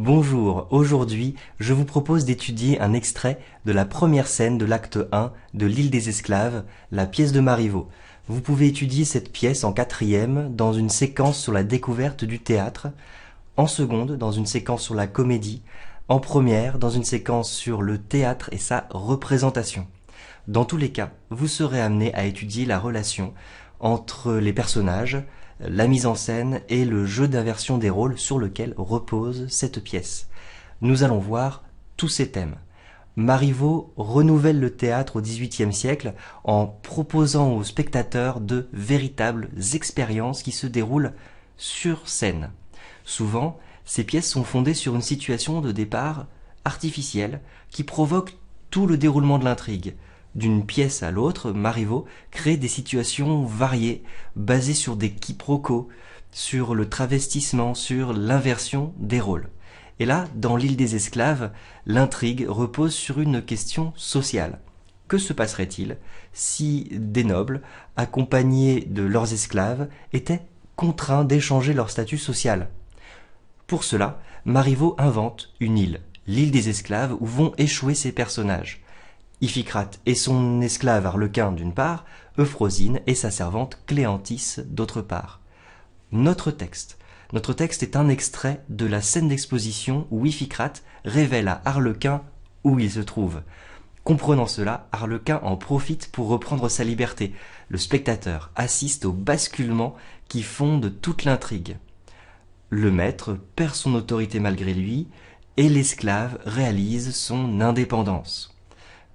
Bonjour, aujourd'hui, je vous propose d'étudier un extrait de la première scène de l'acte 1 de L'Île des Esclaves, la pièce de Marivaux. Vous pouvez étudier cette pièce en quatrième dans une séquence sur la découverte du théâtre, en seconde dans une séquence sur la comédie, en première dans une séquence sur le théâtre et sa représentation. Dans tous les cas, vous serez amené à étudier la relation entre les personnages, la mise en scène et le jeu d'inversion des rôles sur lequel repose cette pièce. Nous allons voir tous ces thèmes. Marivaux renouvelle le théâtre au XVIIIe siècle en proposant aux spectateurs de véritables expériences qui se déroulent sur scène. Souvent, ces pièces sont fondées sur une situation de départ artificielle qui provoque tout le déroulement de l'intrigue. D'une pièce à l'autre, Marivaux crée des situations variées, basées sur des quiproquos, sur le travestissement, sur l'inversion des rôles. Et là, dans L'Île des Esclaves, l'intrigue repose sur une question sociale. Que se passerait-il si des nobles, accompagnés de leurs esclaves, étaient contraints d'échanger leur statut social ? Pour cela, Marivaux invente une île, l'île des esclaves, où vont échouer ces personnages. Iphicrate et son esclave Arlequin d'une part, Euphrosine et sa servante Cléantis d'autre part. Notre texte est un extrait de la scène d'exposition où Iphicrate révèle à Arlequin où il se trouve. Comprenant cela, Arlequin en profite pour reprendre sa liberté. Le spectateur assiste au basculement qui fonde toute l'intrigue. Le maître perd son autorité malgré lui et l'esclave réalise son indépendance.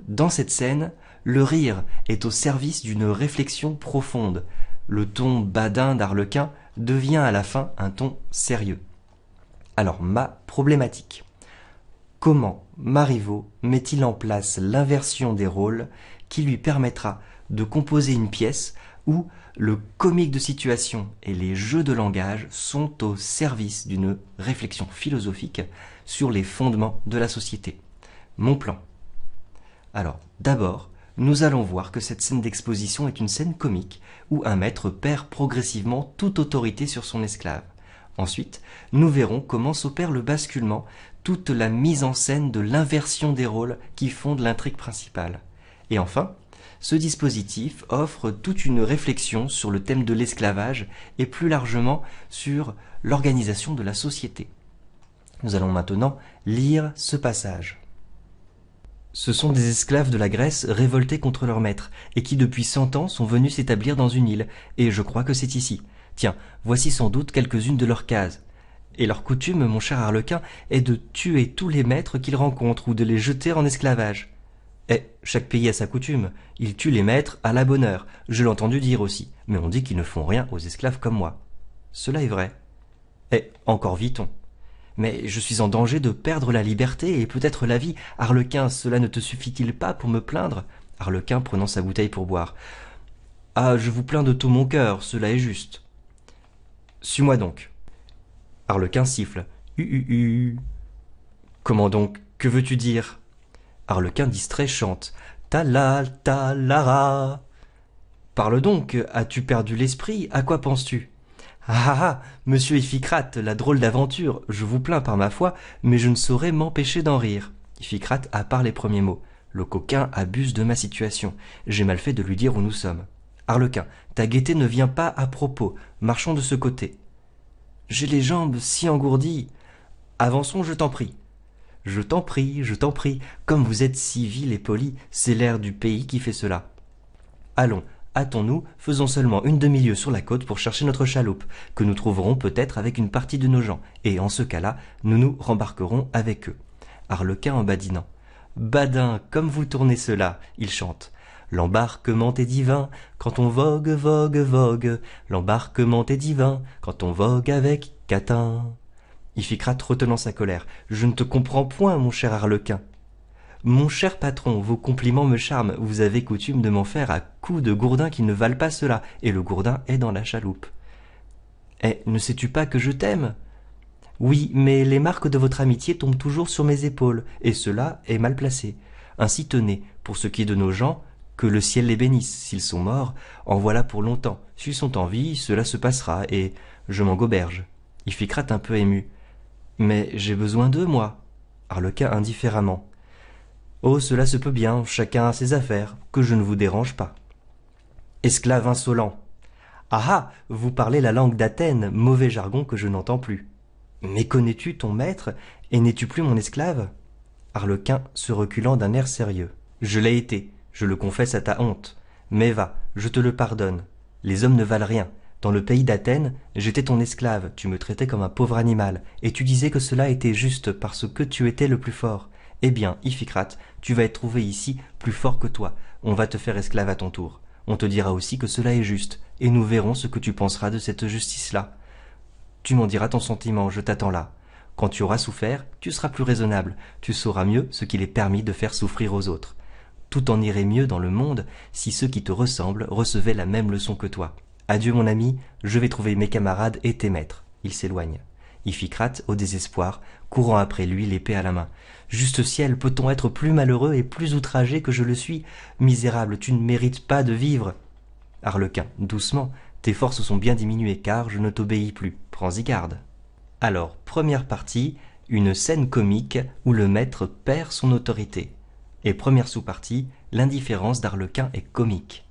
Dans cette scène, le rire est au service d'une réflexion profonde. Le ton badin d'Arlequin devient à la fin un ton sérieux. Alors, ma problématique. Comment Marivaux met-il en place l'inversion des rôles qui lui permettra de composer une pièce où le comique de situation et les jeux de langage sont au service d'une réflexion philosophique sur les fondements de la société? Mon plan. Alors, d'abord, nous allons voir que cette scène d'exposition est une scène comique où un maître perd progressivement toute autorité sur son esclave. Ensuite, nous verrons comment s'opère le basculement, toute la mise en scène de l'inversion des rôles qui fonde l'intrigue principale. Et enfin, ce dispositif offre toute une réflexion sur le thème de l'esclavage et plus largement sur l'organisation de la société. Nous allons maintenant lire ce passage. Ce sont des esclaves de la Grèce révoltés contre leur maître, et qui depuis 100 ans sont venus s'établir dans une île, et je crois que c'est ici. Tiens, voici sans doute quelques-unes de leurs cases. Et leur coutume, mon cher Arlequin, est de tuer tous les maîtres qu'ils rencontrent ou de les jeter en esclavage. Eh, chaque pays a sa coutume, ils tuent les maîtres à la bonne heure, je l'ai entendu dire aussi, mais on dit qu'ils ne font rien aux esclaves comme moi. Cela est vrai. Eh, encore vit-on. Mais je suis en danger de perdre la liberté et peut-être la vie. Arlequin, cela ne te suffit-il pas pour me plaindre ? Arlequin prenant sa bouteille pour boire. Ah, je vous plains de tout mon cœur, cela est juste. Suis-moi donc. Arlequin siffle. Comment donc ? Que veux-tu dire ? Arlequin distrait chante. Tala, talara. Parle donc, as-tu perdu l'esprit ? À quoi penses-tu ? Ah ah, monsieur Iphicrate, la drôle d'aventure, je vous plains par ma foi, mais je ne saurais m'empêcher d'en rire. Iphicrate a par les premiers mots. Le coquin abuse de ma situation. J'ai mal fait de lui dire où nous sommes. Arlequin, ta gaieté ne vient pas à propos. Marchons de ce côté. J'ai les jambes si engourdies. Avançons, je t'en prie. Je t'en prie. Comme vous êtes si vil et poli, c'est l'air du pays qui fait cela. Allons. Hâtons-nous, faisons seulement une demi-lieue sur la côte pour chercher notre chaloupe, que nous trouverons peut-être avec une partie de nos gens, et en ce cas-là, nous nous rembarquerons avec eux. Arlequin en badinant. Badin, comme vous tournez cela, il chante. L'embarquement est divin, quand on vogue, vogue, vogue. L'embarquement est divin, quand on vogue avec Catin. Iphicrate retenant sa colère. Je ne te comprends point, mon cher Arlequin. Mon cher patron, vos compliments me charment, vous avez coutume de m'en faire à coups de gourdins qui ne valent pas cela, et le gourdin est dans la chaloupe. Eh, ne sais-tu pas que je t'aime ? Oui, mais les marques de votre amitié tombent toujours sur mes épaules, et cela est mal placé. Ainsi tenez, pour ce qui est de nos gens, que le ciel les bénisse, s'ils sont morts, en voilà pour longtemps. S'ils sont en vie, cela se passera, et je m'en goberge. Iphicrate un peu ému. Mais j'ai besoin d'eux, moi. Arlequin indifféremment. Oh, cela se peut bien, chacun a ses affaires, que je ne vous dérange pas. Esclave insolent. Ah ah, vous parlez la langue d'Athènes, mauvais jargon que je n'entends plus. Mais connais-tu ton maître, et n'es-tu plus mon esclave? Arlequin se reculant d'un air sérieux. Je l'ai été, je le confesse à ta honte. Mais va, je te le pardonne. Les hommes ne valent rien. Dans le pays d'Athènes, j'étais ton esclave, tu me traitais comme un pauvre animal, et tu disais que cela était juste parce que tu étais le plus fort. Eh bien, Iphicrate, tu vas être trouvé ici plus fort que toi. On va te faire esclave à ton tour. On te dira aussi que cela est juste, et nous verrons ce que tu penseras de cette justice-là. Tu m'en diras ton sentiment, je t'attends là. Quand tu auras souffert, tu seras plus raisonnable, tu sauras mieux ce qu'il est permis de faire souffrir aux autres. Tout en irait mieux dans le monde si ceux qui te ressemblent recevaient la même leçon que toi. Adieu mon ami, je vais trouver mes camarades et tes maîtres. Il s'éloigne. Iphicrate, au désespoir, courant après lui, l'épée à la main. Juste ciel, peut-on être plus malheureux et plus outragé que je le suis? Misérable, tu ne mérites pas de vivre. Arlequin, doucement, tes forces sont bien diminuées, car je ne t'obéis plus. Prends-y garde. Alors, première partie, une scène comique où le maître perd son autorité. Et première sous-partie, l'indifférence d'Arlequin est comique.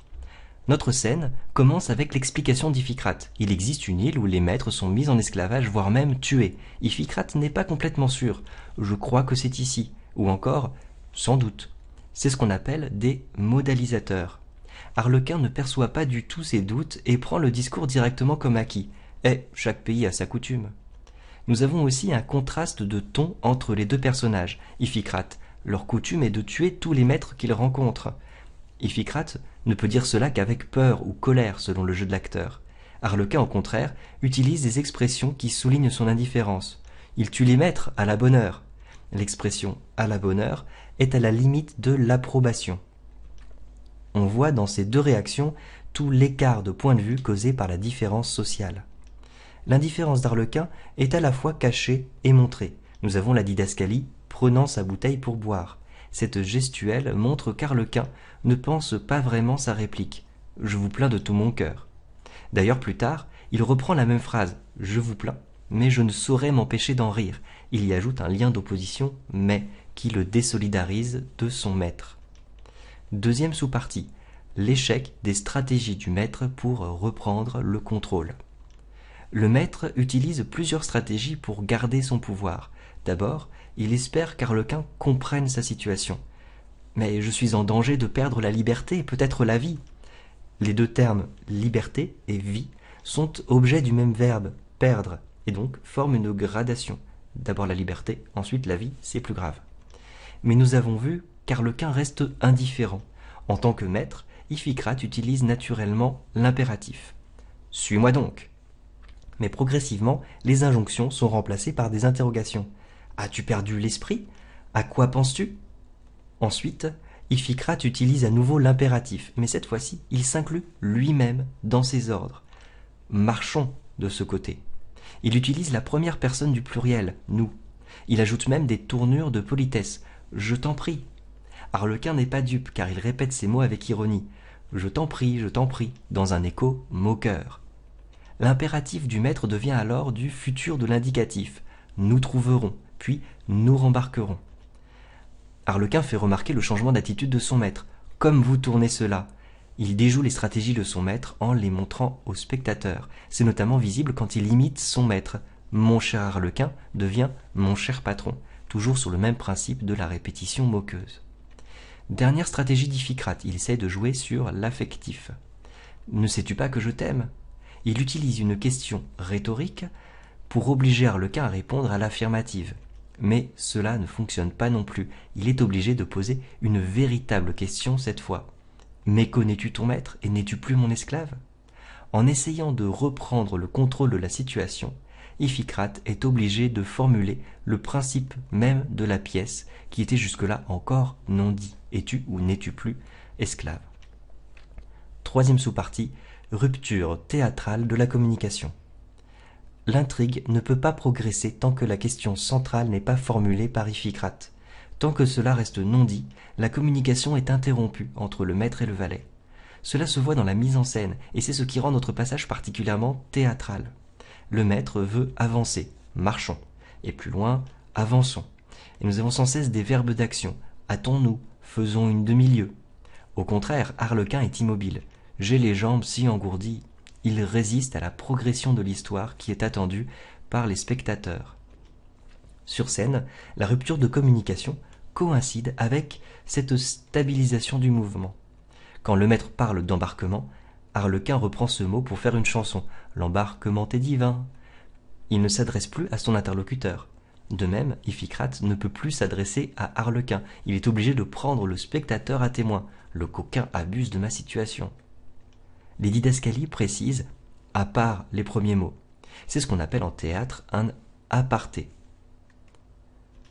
Notre scène commence avec l'explication d'Iphicrate. Il existe une île où les maîtres sont mis en esclavage, voire même tués. Iphicrate n'est pas complètement sûr. Je crois que c'est ici. Ou encore, sans doute. C'est ce qu'on appelle des modalisateurs. Arlequin ne perçoit pas du tout ces doutes et prend le discours directement comme acquis. Et chaque pays a sa coutume. Nous avons aussi un contraste de ton entre les deux personnages. Iphicrate, leur coutume est de tuer tous les maîtres qu'ils rencontrent. Iphicrate ne peut dire cela qu'avec peur ou colère selon le jeu de l'acteur. Arlequin, au contraire, utilise des expressions qui soulignent son indifférence. Il tue les maîtres à la bonne heure. L'expression « à la bonne heure » est à la limite de l'approbation. On voit dans ces deux réactions tout l'écart de point de vue causé par la différence sociale. L'indifférence d'Arlequin est à la fois cachée et montrée. Nous avons la didascalie prenant sa bouteille pour boire. Cette gestuelle montre qu'Arlequin ne pense pas vraiment sa réplique. « Je vous plains de tout mon cœur ». D'ailleurs, plus tard, il reprend la même phrase « Je vous plains, mais je ne saurais m'empêcher d'en rire ». Il y ajoute un lien d'opposition « mais » qui le désolidarise de son maître. Deuxième sous-partie, l'échec des stratégies du maître pour reprendre le contrôle. Le maître utilise plusieurs stratégies pour garder son pouvoir. D'abord, il espère qu'Arlequin comprenne sa situation. « Mais je suis en danger de perdre la liberté, peut-être la vie ». Les deux termes « liberté » et « vie » sont objets du même verbe « perdre » et donc forment une gradation. D'abord la liberté, ensuite la vie, c'est plus grave. Mais nous avons vu qu'Arlequin reste indifférent. En tant que maître, Iphicrate utilise naturellement l'impératif. « Suis-moi donc ». Mais progressivement, les injonctions sont remplacées par des interrogations. « As-tu perdu l'esprit? À quoi penses-tu » Ensuite, Iphicrate utilise à nouveau l'impératif, mais cette fois-ci, il s'inclut lui-même dans ses ordres. Marchons de ce côté. Il utilise la première personne du pluriel, nous. Il ajoute même des tournures de politesse. Je t'en prie. Arlequin n'est pas dupe, car il répète ces mots avec ironie. Je t'en prie, dans un écho moqueur. L'impératif du maître devient alors du futur de l'indicatif. Nous trouverons, puis nous rembarquerons. Arlequin fait remarquer le changement d'attitude de son maître. Comme vous tournez cela. Il déjoue les stratégies de son maître en les montrant au spectateur. C'est notamment visible quand il imite son maître. Mon cher Arlequin devient mon cher patron, toujours sur le même principe de la répétition moqueuse. Dernière stratégie d'Iphicrate, il essaie de jouer sur l'affectif. Ne sais-tu pas que je t'aime? Il utilise une question rhétorique pour obliger Arlequin à répondre à l'affirmative. Mais cela ne fonctionne pas non plus. Il est obligé de poser une véritable question cette fois. Mais connais-tu ton maître et n'es-tu plus mon esclave? En essayant de reprendre le contrôle de la situation, Iphicrate est obligé de formuler le principe même de la pièce qui était jusque-là encore non dit. Es-tu ou n'es-tu plus esclave? Troisième sous-partie, rupture théâtrale de la communication. L'intrigue ne peut pas progresser tant que la question centrale n'est pas formulée par Iphicrate. Tant que cela reste non dit, la communication est interrompue entre le maître et le valet. Cela se voit dans la mise en scène, et c'est ce qui rend notre passage particulièrement théâtral. Le maître veut avancer, marchons, Et plus loin, avançons. Et nous avons sans cesse des verbes d'action. Hâtons-nous, faisons une demi-lieue. Au contraire, Arlequin est immobile. J'ai les jambes si engourdies. Il résiste à la progression de l'histoire qui est attendue par les spectateurs. Sur scène, la rupture de communication coïncide avec cette stabilisation du mouvement. Quand le maître parle d'embarquement, Arlequin reprend ce mot pour faire une chanson. L'embarquement est divin. Il ne s'adresse plus à son interlocuteur. De même, Iphicrate ne peut plus s'adresser à Arlequin. Il est obligé de prendre le spectateur à témoin. Le coquin abuse de ma situation. Les didascalies précisent, à part les premiers mots. C'est ce qu'on appelle en théâtre un aparté.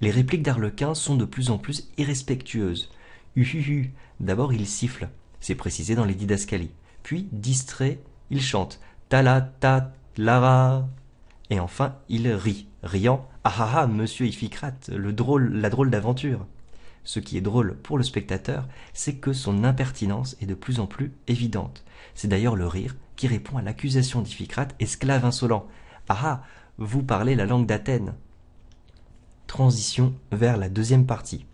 Les répliques d'Arlequin sont de plus en plus irrespectueuses. Uhuhu, d'abord il siffle, c'est précisé dans les didascalies. Puis, distrait, il chante ta-la, ta-lara. Et enfin, il rit, riant ah ah ah, monsieur Iphicrate, la drôle d'aventure. Ce qui est drôle pour le spectateur, c'est que son impertinence est de plus en plus évidente. C'est d'ailleurs le rire qui répond à l'accusation d'Iphicrate, esclave insolent. Ah ah, vous parlez la langue d'Athènes. Transition vers la deuxième partie.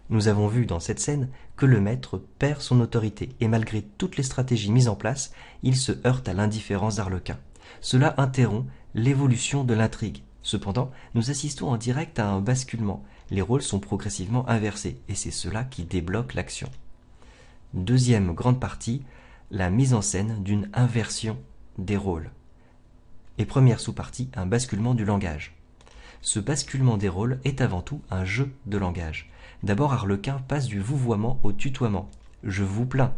Nous avons vu dans cette scène que le maître perd son autorité et malgré toutes les stratégies mises en place, il se heurte à l'indifférence d'Arlequin. Cela interrompt l'évolution de l'intrigue. Cependant, nous assistons en direct à un basculement. Les rôles sont progressivement inversés et c'est cela qui débloque l'action. Deuxième grande partie, la mise en scène d'une inversion des rôles. Et première sous-partie, un basculement du langage. Ce basculement des rôles est avant tout un jeu de langage. D'abord, Arlequin passe du vouvoiement au tutoiement. Je vous plains.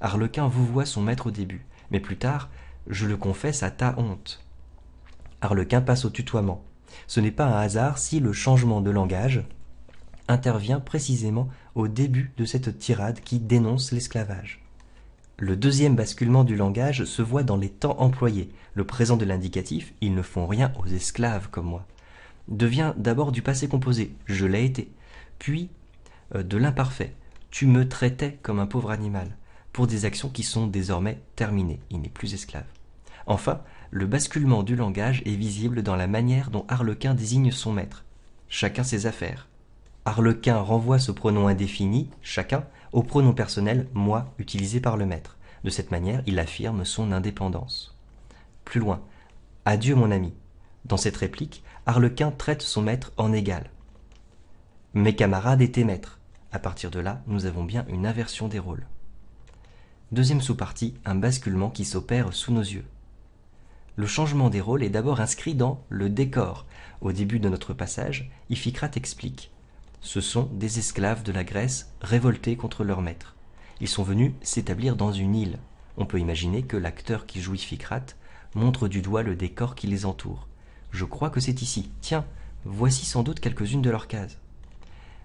Arlequin vouvoie son maître au début, mais plus tard, je le confesse à ta honte. Arlequin passe au tutoiement. Ce n'est pas un hasard si le changement de langage intervient précisément au début de cette tirade qui dénonce l'esclavage. Le deuxième basculement du langage se voit dans les temps employés. Le présent de l'indicatif, ils ne font rien aux esclaves comme moi, devient d'abord du passé composé, je l'ai été, puis de l'imparfait, tu me traitais comme un pauvre animal, pour des actions qui sont désormais terminées, il n'est plus esclave. Enfin, le basculement du langage est visible dans la manière dont Arlequin désigne son maître. Chacun ses affaires. Arlequin renvoie ce pronom indéfini, chacun, au pronom personnel moi utilisé par le maître. De cette manière, il affirme son indépendance. Plus loin, adieu mon ami. Dans cette réplique, Arlequin traite son maître en égal. Mes camarades étaient maîtres. À partir de là, nous avons bien une inversion des rôles. Deuxième sous-partie, un basculement qui s'opère sous nos yeux. Le changement des rôles est d'abord inscrit dans le décor. Au début de notre passage, Iphicrate explique. Ce sont des esclaves de la Grèce révoltés contre leur maître. Ils sont venus s'établir dans une île. On peut imaginer que l'acteur qui joue Iphicrate montre du doigt le décor qui les entoure. Je crois que c'est ici. Tiens, voici sans doute quelques-unes de leurs cases.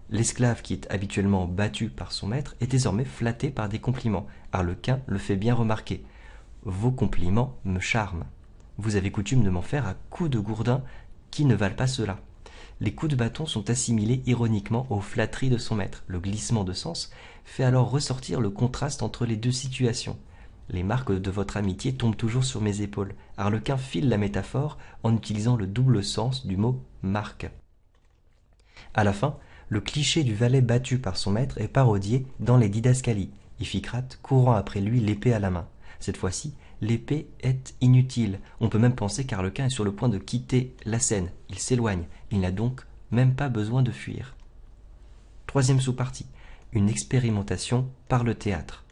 L'esclave qui est habituellement battu par son maître est désormais flatté par des compliments. Arlequin le fait bien remarquer. Vos compliments me charment. Vous avez coutume de m'en faire à coups de gourdin qui ne valent pas cela. Les coups de bâton sont assimilés ironiquement aux flatteries de son maître. Le glissement de sens fait alors ressortir le contraste entre les deux situations. Les marques de votre amitié tombent toujours sur mes épaules. Arlequin file la métaphore en utilisant le double sens du mot « marque ». À la fin, le cliché du valet battu par son maître est parodié dans les didascalies, Iphicrate courant après lui l'épée à la main. Cette fois-ci, l'épée est inutile. On peut même penser qu'Arlequin est sur le point de quitter la scène. Il s'éloigne. Il n'a donc même pas besoin de fuir. Troisième sous-partie, une expérimentation par le théâtre.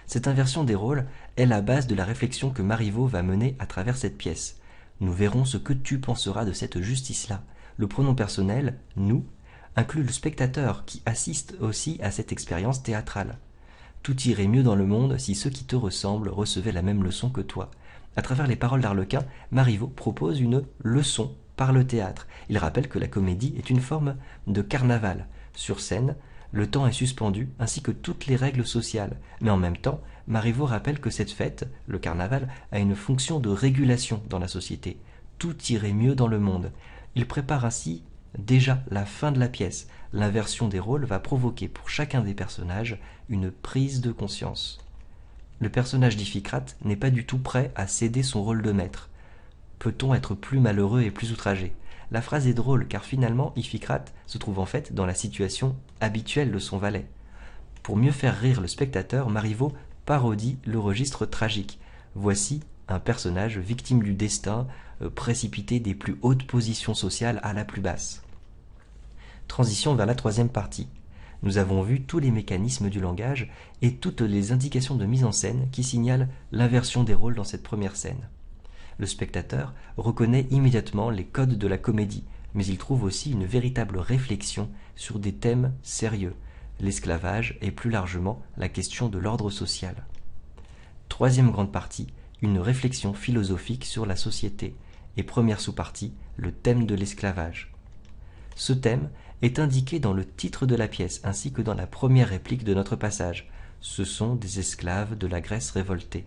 Cette inversion des rôles est la base de la réflexion que Marivaux va mener à travers cette pièce. Nous verrons ce que tu penseras de cette justice-là. Le pronom personnel, nous, inclut le spectateur qui assiste aussi à cette expérience théâtrale. Tout irait mieux dans le monde si ceux qui te ressemblent recevaient la même leçon que toi. À travers les paroles d'Arlequin, Marivaux propose une leçon par le théâtre. Il rappelle que la comédie est une forme de carnaval. Sur scène, le temps est suspendu, ainsi que toutes les règles sociales. Mais en même temps, Marivaux rappelle que cette fête, le carnaval, a une fonction de régulation dans la société. Tout irait mieux dans le monde. Il prépare ainsi déjà la fin de la pièce. L'inversion des rôles va provoquer pour chacun des personnages une prise de conscience. Le personnage d'Iphicrate n'est pas du tout prêt à céder son rôle de maître. Peut-on être plus malheureux et plus outragé? La phrase est drôle car finalement Iphicrate se trouve en fait dans la situation habituelle de son valet. Pour mieux faire rire le spectateur, Marivaux parodie le registre tragique. Voici un personnage victime du destin, précipité des plus hautes positions sociales à la plus basse. Transition vers la troisième partie. Nous avons vu tous les mécanismes du langage et toutes les indications de mise en scène qui signalent l'inversion des rôles dans cette première scène. Le spectateur reconnaît immédiatement les codes de la comédie, mais il trouve aussi une véritable réflexion sur des thèmes sérieux, l'esclavage et plus largement la question de l'ordre social. Troisième grande partie, une réflexion philosophique sur la société, et première sous-partie, le thème de l'esclavage. Ce thème est indiqué dans le titre de la pièce ainsi que dans la première réplique de notre passage. Ce sont des esclaves de la Grèce révoltée.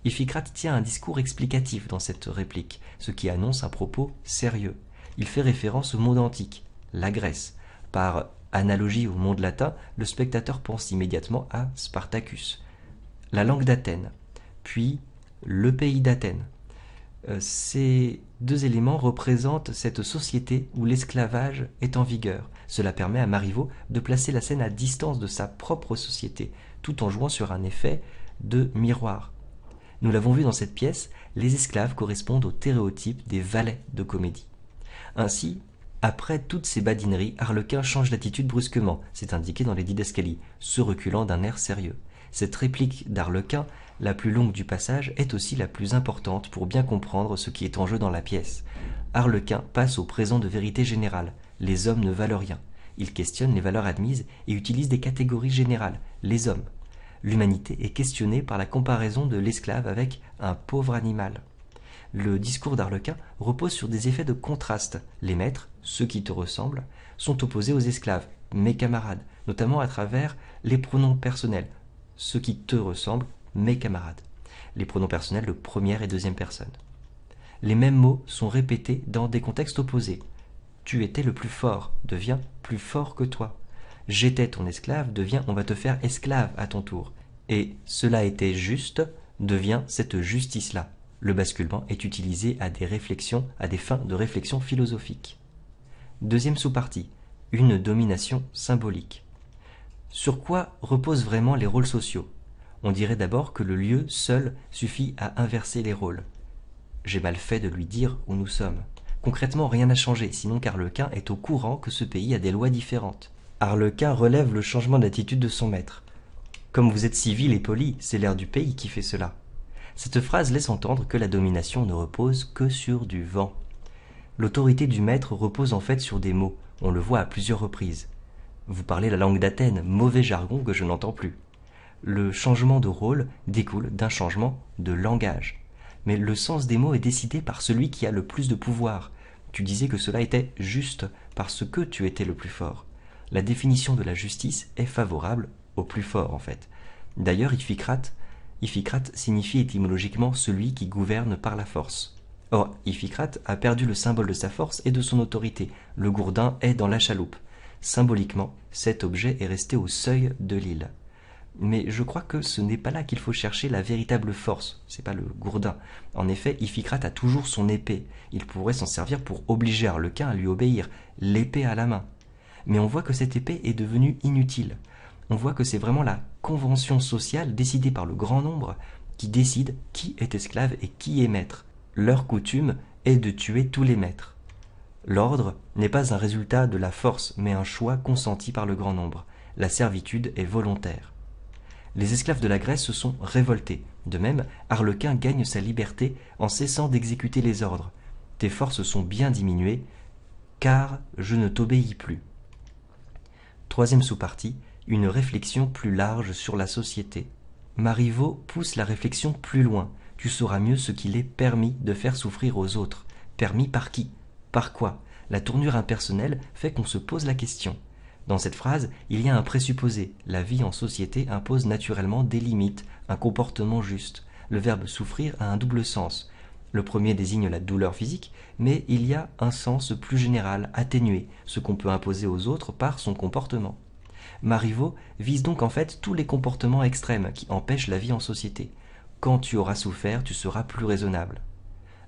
Iphicrate tient un discours explicatif dans cette réplique, ce qui annonce un propos sérieux. Il fait référence au monde antique, la Grèce. Par analogie au monde latin, le spectateur pense immédiatement à Spartacus. La langue d'Athènes, puis le pays d'Athènes. Ces deux éléments représentent cette société où l'esclavage est en vigueur. Cela permet à Marivaux de placer la scène à distance de sa propre société, tout en jouant sur un effet de miroir. Nous l'avons vu dans cette pièce, les esclaves correspondent au stéréotype des valets de comédie. Ainsi, après toutes ces badineries, Arlequin change d'attitude brusquement, c'est indiqué dans les didascalies, se reculant d'un air sérieux. Cette réplique d'Arlequin, la plus longue du passage, est aussi la plus importante pour bien comprendre ce qui est en jeu dans la pièce. Arlequin passe au présent de vérité générale. Les hommes ne valent rien. Il questionne les valeurs admises et utilise des catégories générales, les hommes. L'humanité est questionnée par la comparaison de l'esclave avec un pauvre animal. Le discours d'Arlequin repose sur des effets de contraste. Les maîtres, ceux qui te ressemblent, sont opposés aux esclaves, mes camarades, notamment à travers les pronoms personnels. Ceux qui te ressemblent, mes camarades. Les pronoms personnels de première et deuxième personne. Les mêmes mots sont répétés dans des contextes opposés. Tu étais le plus fort, devient plus fort que toi. J'étais ton esclave, devient on va te faire esclave à ton tour. Et cela était juste, devient cette justice-là. Le basculement est utilisé à des fins de réflexion philosophique. Deuxième sous-partie, une domination symbolique. Sur quoi reposent vraiment les rôles sociaux? On dirait d'abord que le lieu seul suffit à inverser les rôles. J'ai mal fait de lui dire où nous sommes. Concrètement, rien n'a changé, sinon qu'Arlequin est au courant que ce pays a des lois différentes. Arlequin relève le changement d'attitude de son maître. Comme vous êtes civil et poli, c'est l'air du pays qui fait cela. Cette phrase laisse entendre que la domination ne repose que sur du vent. L'autorité du maître repose en fait sur des mots, on le voit à plusieurs reprises. Vous parlez la langue d'Athènes, mauvais jargon que je n'entends plus. Le changement de rôle découle d'un changement de langage. Mais le sens des mots est décidé par celui qui a le plus de pouvoir. Tu disais que cela était juste parce que tu étais le plus fort. La définition de la justice est favorable au plus fort en fait. D'ailleurs, Iphicrate signifie étymologiquement celui qui gouverne par la force. Or, Iphicrate a perdu le symbole de sa force et de son autorité. Le gourdin est dans la chaloupe. Symboliquement, cet objet est resté au seuil de l'île. Mais je crois que ce n'est pas là qu'il faut chercher la véritable force, c'est pas le gourdin. En effet, Iphicrate a toujours son épée. Il pourrait s'en servir pour obliger Arlequin à lui obéir, l'épée à la main. Mais on voit que cette épée est devenue inutile. On voit que c'est vraiment la convention sociale décidée par le grand nombre qui décide qui est esclave et qui est maître. Leur coutume est de tuer tous les maîtres. L'ordre n'est pas un résultat de la force, mais un choix consenti par le grand nombre. La servitude est volontaire. Les esclaves de la Grèce se sont révoltés. De même, Arlequin gagne sa liberté en cessant d'exécuter les ordres. Tes forces sont bien diminuées, car je ne t'obéis plus. Troisième sous-partie, une réflexion plus large sur la société. Marivaux pousse la réflexion plus loin. Tu sauras mieux ce qu'il est permis de faire souffrir aux autres. Permis par qui? Par quoi? La tournure impersonnelle fait qu'on se pose la question. Dans cette phrase, il y a un présupposé. La vie en société impose naturellement des limites, un comportement juste. Le verbe souffrir a un double sens. Le premier désigne la douleur physique, mais il y a un sens plus général, atténué, ce qu'on peut imposer aux autres par son comportement. Marivaux vise donc en fait tous les comportements extrêmes qui empêchent la vie en société. Quand tu auras souffert, tu seras plus raisonnable.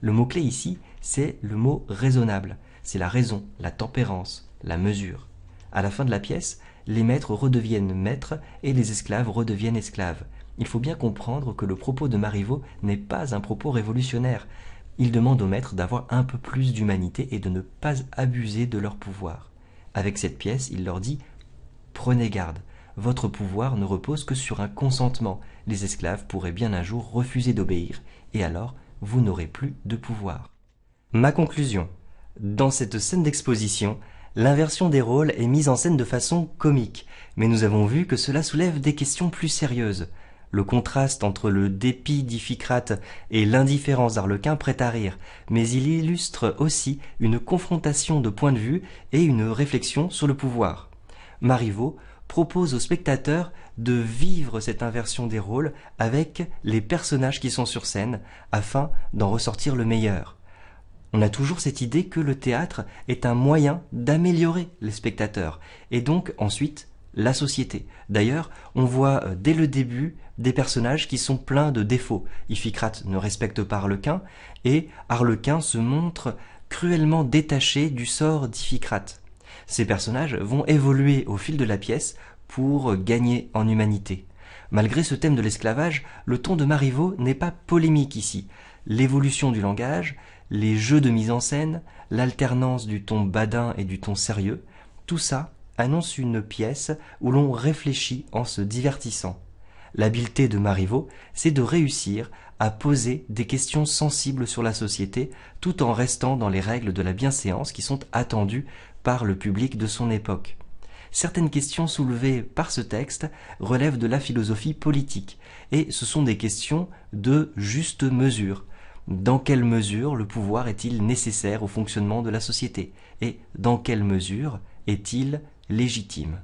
Le mot-clé ici, c'est le mot raisonnable. c'est la raison, la tempérance, la mesure. À la fin de la pièce, les maîtres redeviennent maîtres et les esclaves redeviennent esclaves. Il faut bien comprendre que le propos de Marivaux n'est pas un propos révolutionnaire. Il demande aux maîtres d'avoir un peu plus d'humanité et de ne pas abuser de leur pouvoir. Avec cette pièce, il leur dit « Prenez garde, votre pouvoir ne repose que sur un consentement. Les esclaves pourraient bien un jour refuser d'obéir, et alors vous n'aurez plus de pouvoir. » Ma conclusion. Dans cette scène d'exposition, l'inversion des rôles est mise en scène de façon comique, mais nous avons vu que cela soulève des questions plus sérieuses. Le contraste entre le dépit d'Iphicrate et l'indifférence d'Arlequin prête à rire, mais il illustre aussi une confrontation de points de vue et une réflexion sur le pouvoir. Marivaux propose aux spectateurs de vivre cette inversion des rôles avec les personnages qui sont sur scène, afin d'en ressortir le meilleur. On a toujours cette idée que le théâtre est un moyen d'améliorer les spectateurs, et donc ensuite la société. D'ailleurs, on voit dès le début des personnages qui sont pleins de défauts. Iphicrate ne respecte pas Arlequin, et Arlequin se montre cruellement détaché du sort d'Iphicrate. Ces personnages vont évoluer au fil de la pièce pour gagner en humanité. Malgré ce thème de l'esclavage, le ton de Marivaux n'est pas polémique ici. L'évolution du langage, les jeux de mise en scène, l'alternance du ton badin et du ton sérieux, tout ça annonce une pièce où l'on réfléchit en se divertissant. L'habileté de Marivaux, c'est de réussir à poser des questions sensibles sur la société tout en restant dans les règles de la bienséance qui sont attendues par le public de son époque. Certaines questions soulevées par ce texte relèvent de la philosophie politique, et ce sont des questions de juste mesure. Dans quelle mesure le pouvoir est-il nécessaire au fonctionnement de la société? Et dans quelle mesure est-il légitime?